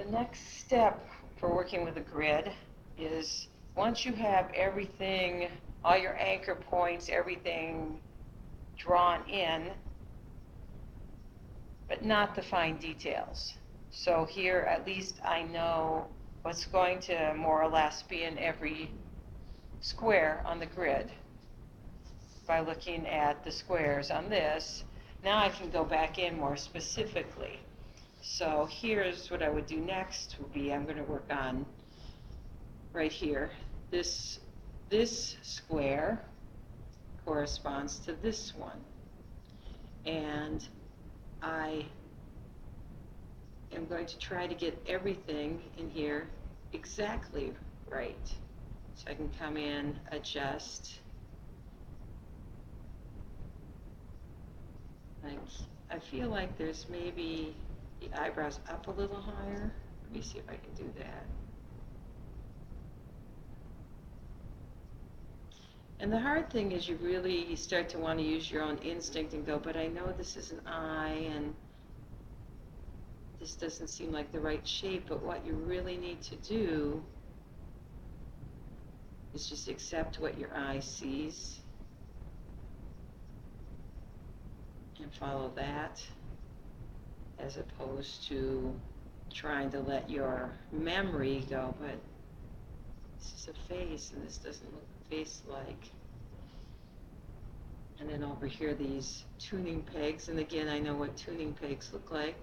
The next step for working with a grid is once you have everything, all your anchor points, everything drawn in, but not the fine details. So here at least I know what's going to more or less be in every square on the grid by looking at the squares on this. Now I can go back in more specifically. So here's what I would do next would be I'm going to work on right here. This square corresponds to this one. And I am going to try to get everything in here exactly right. So I can come in, adjust. I feel like there's maybe the eyebrows up a little higher. Let me see if I can do that. And the hard thing is you start to want to use your own instinct and go, but I know this is an eye and this doesn't seem like the right shape, but what you really need to do is just accept what your eye sees and follow that, as opposed to trying to let your memory go, but this is a face and this doesn't look face-like. And then over here these tuning pegs, and again I know what tuning pegs look like,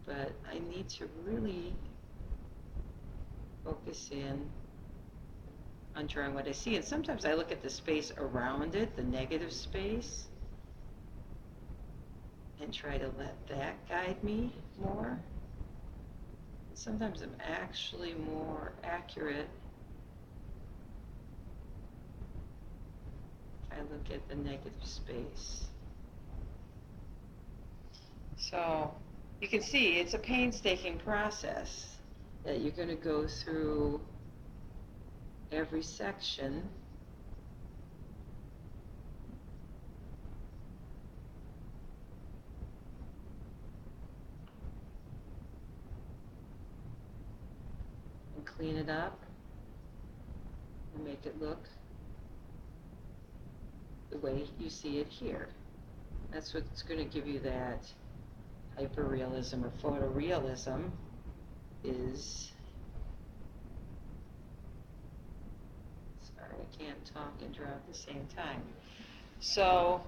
but I need to really focus in on drawing what I see. And sometimes I look at the space around it, the negative space, and try to let that guide me more. Sometimes I'm actually more accurate if I look at the negative space. So you can see it's a painstaking process that you're going to go through every section and clean it up and make it look the way you see it here. That's what's going to give you that hyperrealism or photorealism is, sorry, I can't talk and draw at the same time. So,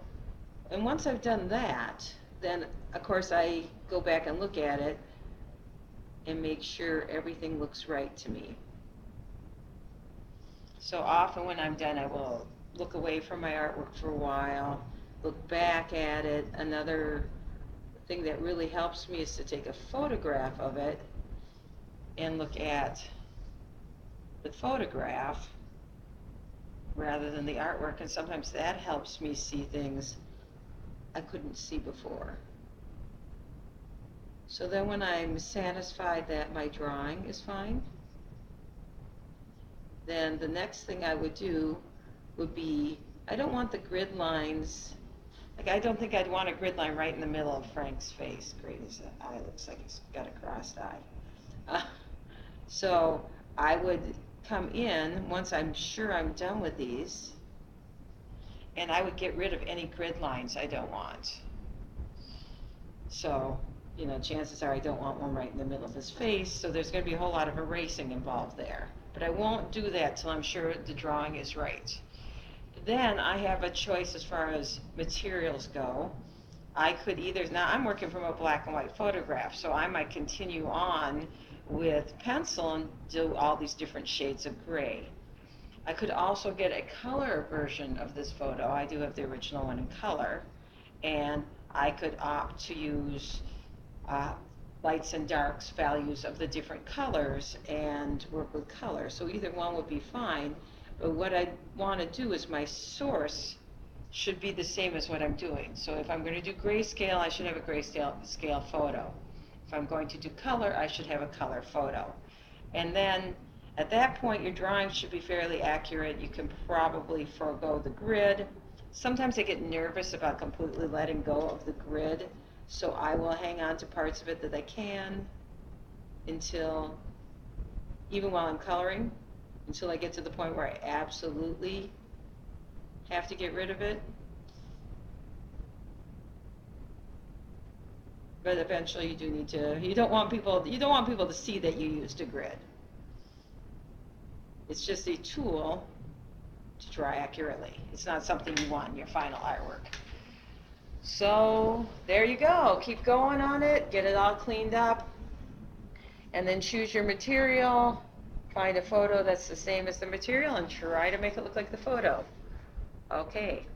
and once I've done that, then of course I go back and look at it and make sure everything looks right to me. So often when I'm done, I will look away from my artwork for a while, look back at it. Another thing that really helps me is to take a photograph of it and look at the photograph rather than the artwork, and sometimes that helps me see things I couldn't see before. So then when I'm satisfied that my drawing is fine, then the next thing I would do would be, I don't want the grid lines, like I don't think I'd want a grid line right in the middle of Frank's face. Great, his eye looks like he's got a crossed eye. So I would come in once I'm sure I'm done with these, and I would get rid of any grid lines I don't want. So, you know, chances are I don't want one right in the middle of his face, so there's going to be a whole lot of erasing involved there. But I won't do that till I'm sure the drawing is right. Then I have a choice as far as materials go. I could either, now I'm working from a black and white photograph, so I might continue on with pencil and do all these different shades of gray. I could also get a color version of this photo. I do have the original one in color, and I could opt to use lights and darks values of the different colors and work with color. So either one would be fine, but what I want to do is my source should be the same as what I'm doing. So if I'm going to do grayscale, I should have a grayscale photo. If I'm going to do color, I should have a color photo. And then at that point, your drawing should be fairly accurate. You can probably forego the grid. Sometimes I get nervous about completely letting go of the grid, so I will hang on to parts of it that I can. until, even while I'm coloring, until I get to the point where I absolutely have to get rid of it. But eventually you do need to, you don't want people to see that you used a grid. It's just a tool to draw accurately. It's not something you want in your final artwork. So there you go. Keep going on it, get it all cleaned up, and then choose your material, find a photo that's the same as the material, and try to make it look like the photo. Okay.